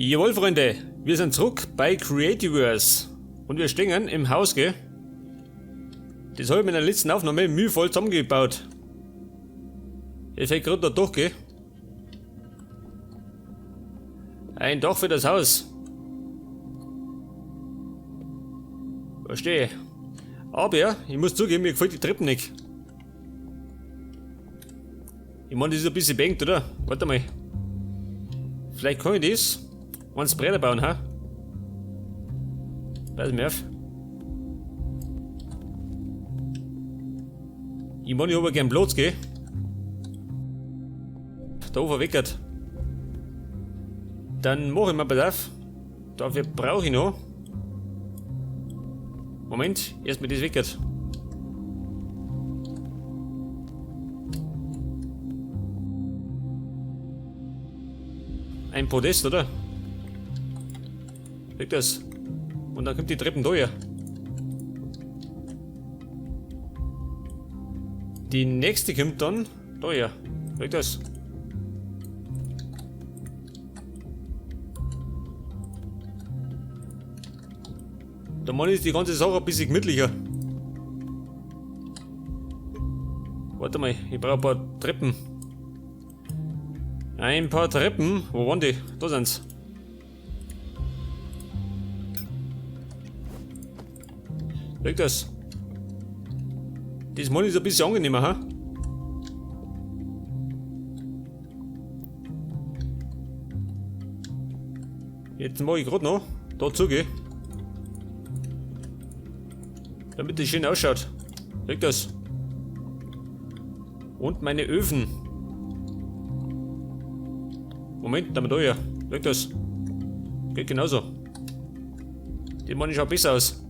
Jawohl, Freunde, wir sind zurück bei Creativerse und wir stehen im Haus, gell? Das habe ich in der letzten Aufnahme mühevoll zusammengebaut. Jetzt fällt gerade da durch, gell? Ein Dach für das Haus. Verstehe. Aber ich muss zugeben, mir gefällt die Treppe nicht. Ich meine, das ist ein bisschen bengt, oder? Warte mal. Vielleicht kann ich das ans Bretter bauen, ha? Pass mir auf. Ich meine, ich habe gern Platz, gell? Da verweckert. Dann mache ich mal Bedarf. Dafür brauche ich noch. Moment, erstmal das weckert. Ein Podest, oder? Weg das. Und dann kommt die Treppen da her. Die nächste kommt dann da her. Weg das. Da mache ich die ganze Sache ein bisschen gemütlicher. Warte mal, ich brauche ein paar Treppen. Ein paar Treppen. Wo waren die? Da sind's. Weg das. Das mache ich so ein bisschen angenehmer, ha? Jetzt mache ich gerade noch dazu gehen. Damit es schön ausschaut. Weg das. Und meine Öfen. Moment, damit da ja. Weg das. Geht genauso. Die Mann schaut besser aus.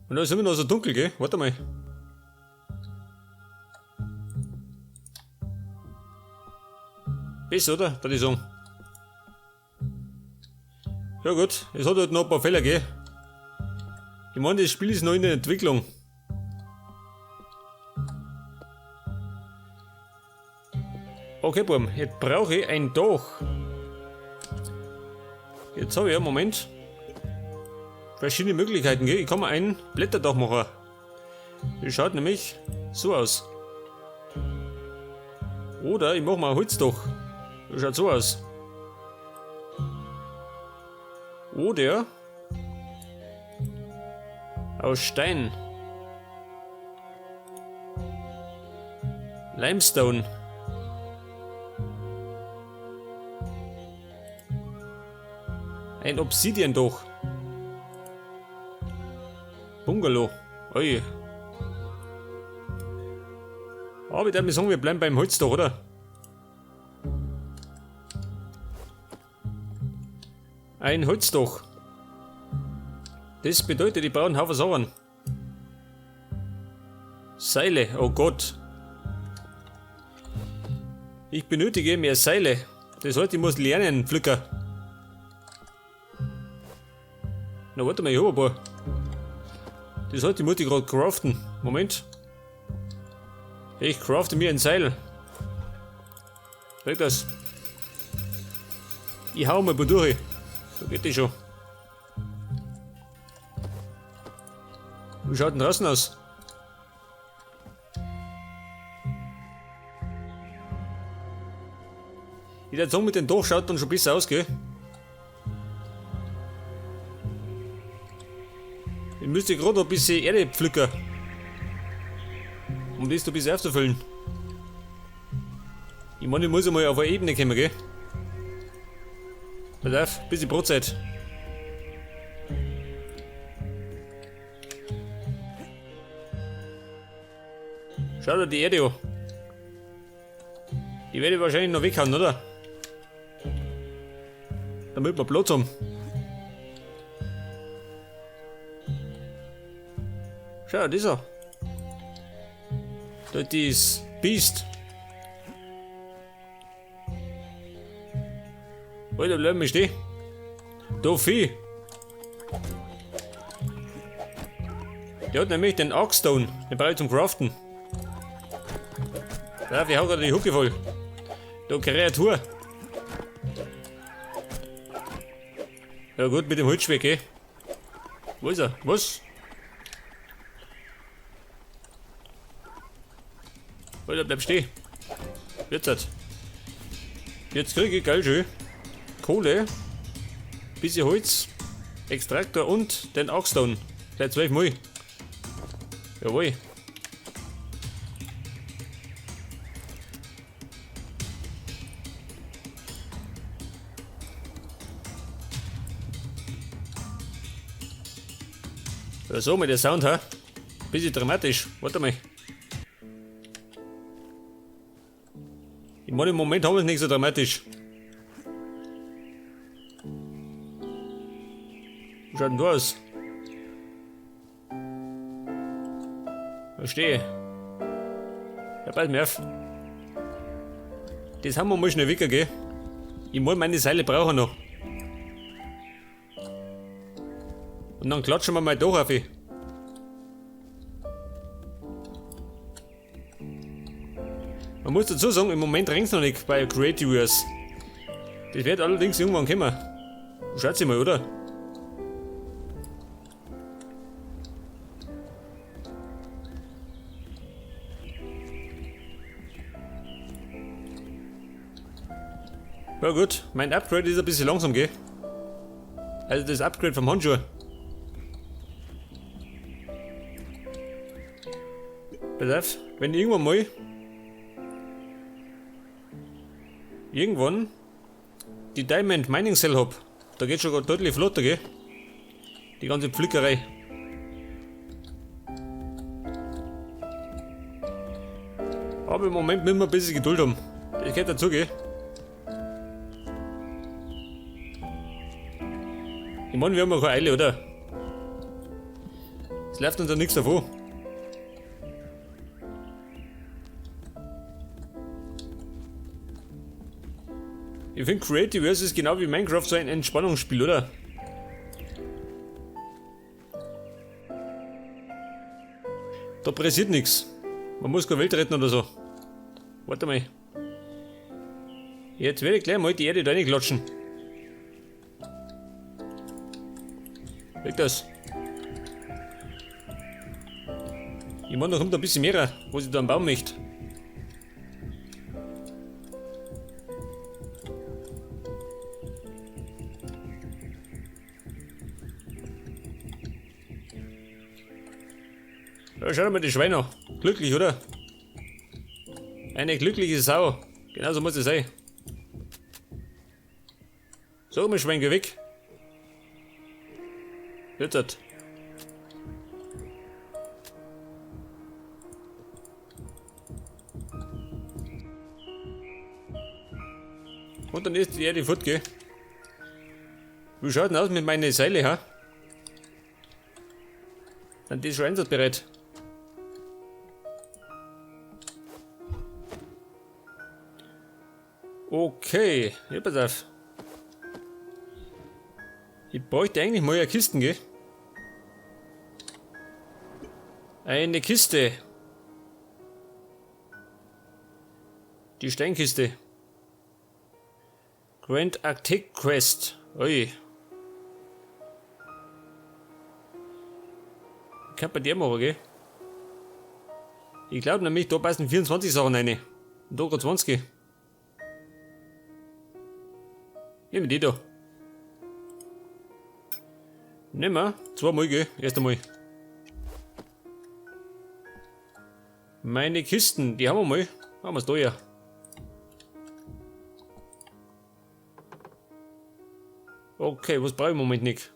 Und da ist immer noch so dunkel, gell? Warte mal. Besser, oder? Da die sagen. Ja gut, es hat halt noch ein paar Fehler, gell? Ich meine, das Spiel ist noch in der Entwicklung. Okay, Buben, jetzt brauche ich ein Dach. Jetzt habe ich einen Moment. Verschiedene Möglichkeiten, gell? Ich kann mir ein Blätterdach machen. Das schaut nämlich so aus. Oder ich mache mal ein Holzdach. Das schaut so aus. Oder aus Stein. Limestone. Ein Obsidian-Dach. Bungalow. Oi. Aber ich darf mir sagen, wir bleiben beim Holzdach, oder? Ein Holzdach. Das bedeutet, ich brauche einen Haufen Sachen. Seile, oh Gott. Ich benötige mehr Seile. Das heißt, ich muss lernen, Pflücker. Na warte mal, ich habe ein paar. Das heißt, ich muss die gerade craften. Moment. Ich crafte mir ein Seil. Weg das. Ich hau mal durch. So geht das schon. Wie schaut denn draußen aus? Ich würde sagen, mit dem Dach schaut dann schon besser aus, gell? Ich müsste gerade ein bisschen Erde pflücken. Um das ein bisschen aufzufüllen. Ich meine, ich muss einmal auf eine Ebene kommen, gell? Pass auf, bisschen Brotzeit. Schau dir die Erde an. Die werde ich wahrscheinlich noch weghauen, oder? Damit wir Platz haben. Schau, dieser. Das ist Biest. Alter, bleib mal stehen. Da Vieh. Der hat nämlich den Arcstone. Den brauche ich zum Craften. Ja, wir haben gerade die Hucke voll. Da Kreatur. Ja gut, mit dem Holz weg, eh. Wo ist er? Was? Alter, bleib stehen. Jetzt. Jetzt kriege ich geil schön Kohle, bisschen Holz, Extraktor und den Axtone. Gleich 12 Mal. Jawohl. Ja, so mit der Sound, ha? Bisschen dramatisch. Warte mal. Ich meine, im Moment haben wir es nicht so dramatisch. Wie schaut denn da aus? Verstehe. Ja, pass mir auf. Das haben wir mal schnell weg, gell? Ich meine, meine Seile brauchen noch. Und dann klatschen wir mal da auf. Man muss dazu sagen, im Moment regnet es noch nicht bei Creativerse. Das wird allerdings irgendwann kommen. Schaut sie mal, oder? Ja gut, mein Upgrade ist ein bisschen langsam, gell? Also das Upgrade vom Handschuh. Pass auf, wenn ich irgendwann die Diamond Mining Cell hab, da geht schon deutlich flotter, gell? Die ganze Pflückerei. Aber im Moment müssen wir ein bisschen Geduld haben. Das geht dazu, gell? Ich meine, wir haben ja keine Eile, oder? Es läuft uns ja nichts davon. Ich finde Creativerse ist genau wie Minecraft so ein Entspannungsspiel, oder? Da passiert nichts. Man muss keine Welt retten oder so. Warte mal. Jetzt werde ich gleich mal die Erde da reinklatschen. Weg das. Ich meine, da kommt ein bisschen mehr, wo ich da am Baum möchte. Ja, schau dir mal die Schweine an. Glücklich, oder? Eine glückliche Sau. Genau so muss es sein. So, mein Schwein, geh weg. Jetzt. Und dann ist die Erde fort, gell? Wie schaut denn aus mit meinen Seile, ha? Sind die schon einsatzbereit? Okay, ja, pass auf. Ich bräuchte eigentlich mal eine Kiste, gell? Eine Kiste. Die Steinkiste. Grand Arctic Quest. Ui. Kann bei dir machen, gell? Ich glaube nämlich, da passen 24 Sachen rein. Und da gerade 20. Nehmen die da. Nehmen wir. Zweimal, gell? Erst einmal. Meine Kisten, die haben wir mal. Haben wir es da ja. Okay, was brauche ich im Moment nicht?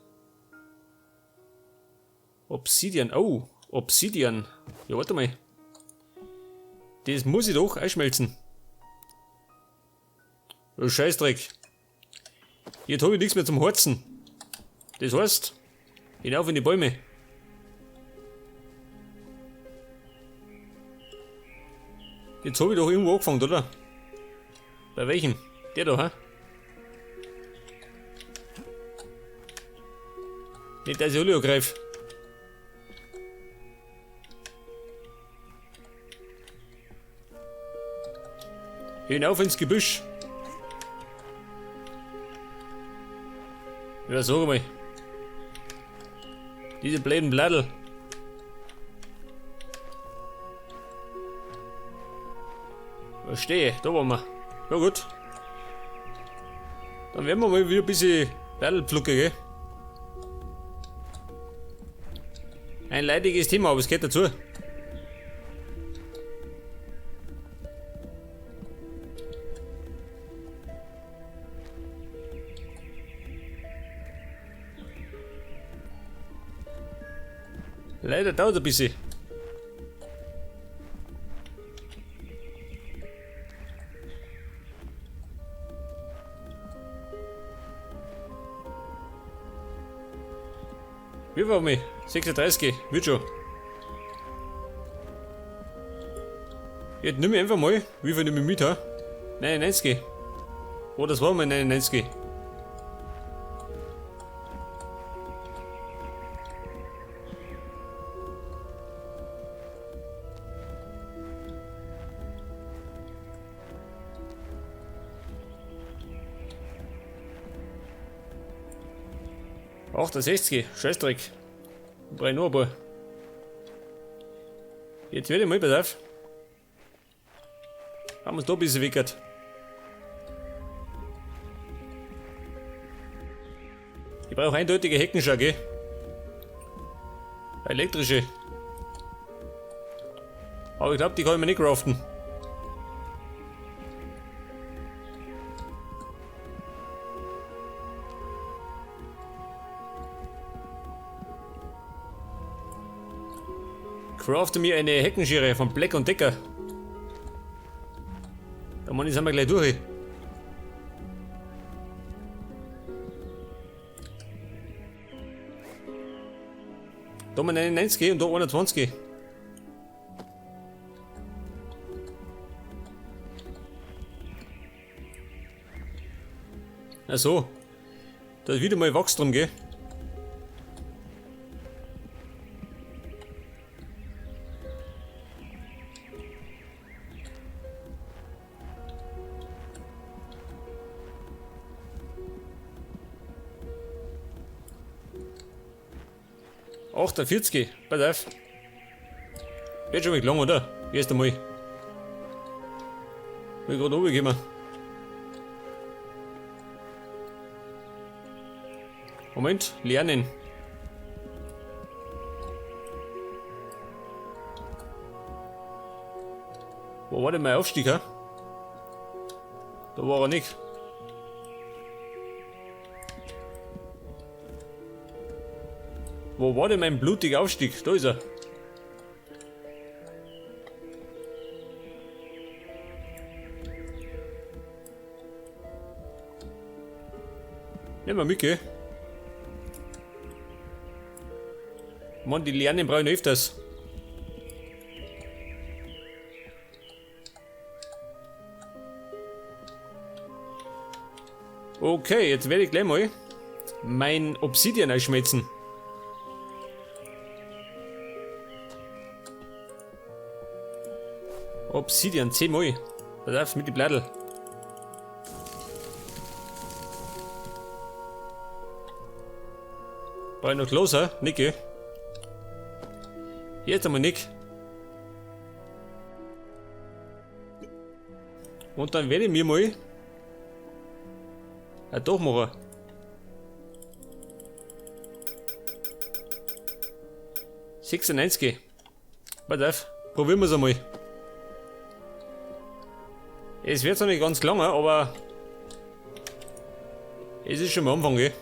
Obsidian. Oh, Obsidian. Ja, warte mal. Das muss ich doch einschmelzen. Oh, Scheißdreck. Jetzt habe ich nichts mehr zum Harzen. Das heißt, hinauf in die Bäume. Jetzt habe ich doch irgendwo angefangen, oder? Bei welchem? Der da, ha? Nicht, dass ich alle angreife. Hinauf ins Gebüsch. Ja, sag mal. Diese blöden Blättel. Verstehe, da waren wir. Ja gut. Dann werden wir mal wieder ein bisschen Blättel pflücken, gell? Ein leidiges Thema, aber es geht dazu. Leider dauert ein bisschen. Wie war mich? 36, wird schon. Jetzt nimm ich einfach mal, wie viel ich mit habe. 99. Oh, das war mal 99. Ach, der 60, Scheißdreck. Ich brauche nur ein paar. Jetzt werde ich mal, pass auf. Haben wir uns da ein bisschen weggehört. Ich brauche eindeutige Heckenschau, gell? Elektrische. Aber ich glaube, die kann ich mir nicht craften. Crafte mir eine Heckenschere von Black & Decker. Da Mann, sind wir gleich durch. Da haben wir 99 und da 21. Ach so. Da ist wieder mal Wachs drum, gell? Oh, 48, pass auf. Wird schon mal lang, oder? Erst einmal. Bin gerade runtergekommen. Moment, lernen. Wo war denn mein Aufstieg, ha? Da war er nicht. Wo war denn mein blutiger Aufstieg? Da ist er. Nehmen wir mit, gell? Mann, die Lernen brauchen öfters. Okay, jetzt werde ich gleich mal mein Obsidian einschmelzen. Obsidian 10 Mal. Pass auf mit die Blättel. War ich noch closer? Nicht, gell? Jetzt einmal nicht. Und dann werde ich mir mal ein Dach machen. $96. Pass auf, probieren wir es einmal. Es wird zwar nicht ganz lange, aber es ist schon am Anfang, gell?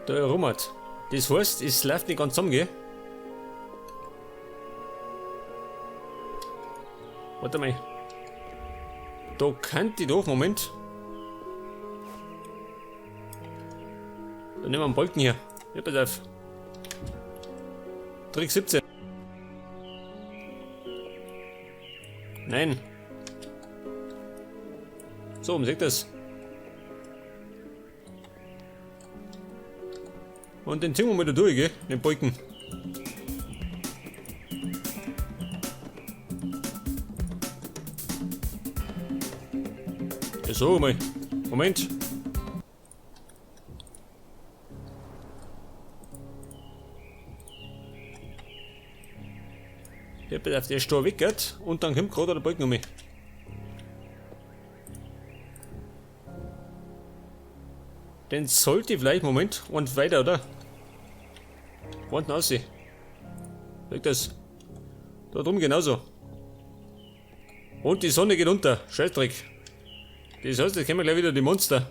Da rummert. Das heißt, es läuft nicht ganz zusammen, gell? Warte mal. Da könnte ich doch, Moment. Dann nehmen wir einen Balken hier. Ja, pass auf. Trick 17. Nein. So, man sieht das. Und den ziehen wir mal da durch, gell? Den Balken. So, mal. Moment. Der wird auf der Stor weggeht und dann kommt gerade der Balken um mich. Den sollte vielleicht, Moment, und weiter, oder? Unten aussehen. Weg das. Da drum genauso. Und die Sonne geht unter. Scheißdreck. Das heißt, jetzt kommen gleich wieder die Monster.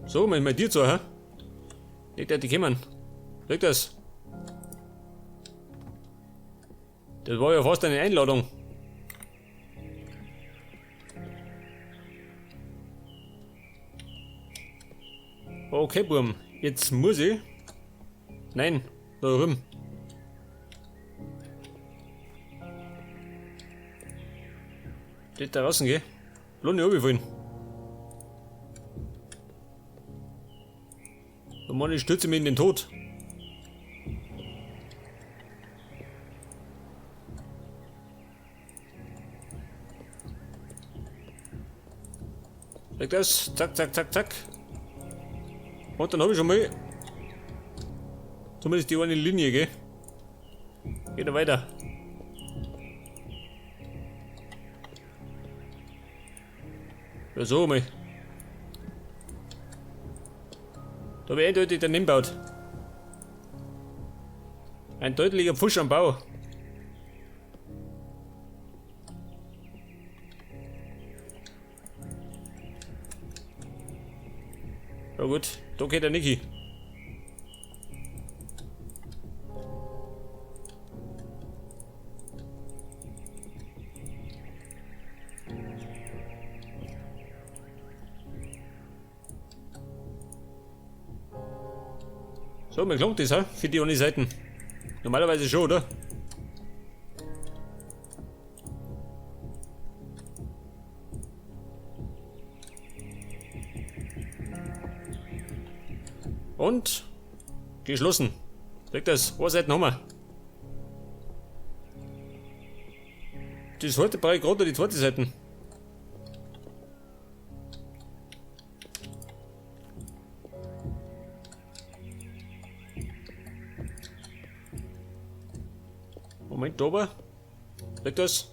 So, mal dir zu, hä? Nicht, dass die kommen. Weg das. Das war ja fast eine Einladung. Okay, Burm. Jetzt muss ich. Nein, da rum. Nicht da draußen gehen. Bloß nicht runterfallen. Da Mann, ich stürze mich in den Tod. Weg das. Zack, zack, zack, zack. Und dann habe ich schon mal zumindest die eine Linie, gell? Geht er weiter. Ja, so mal. Da habe ich eindeutig daneben gebaut. Ein deutlicher Pfusch am Bau. Ja gut, da geht er nicht hin. So, mir klingt das, ha? Für die ohne Seiten. Normalerweise schon, oder? Und geschlossen. Weg das. Eine Seite nochmal. Das heute brauche ich gerade die zweite Seite. Moment, da oben. Weg das.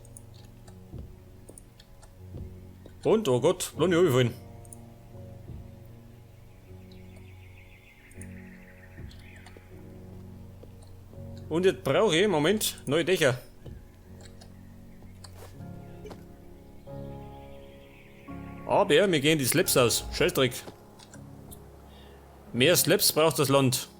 Und, oh Gott, bloß nicht runterfallen. Und jetzt brauche ich, Moment, neue Dächer. Aber wir gehen die Slabs aus. Scheißdreck. Mehr Slabs braucht das Land.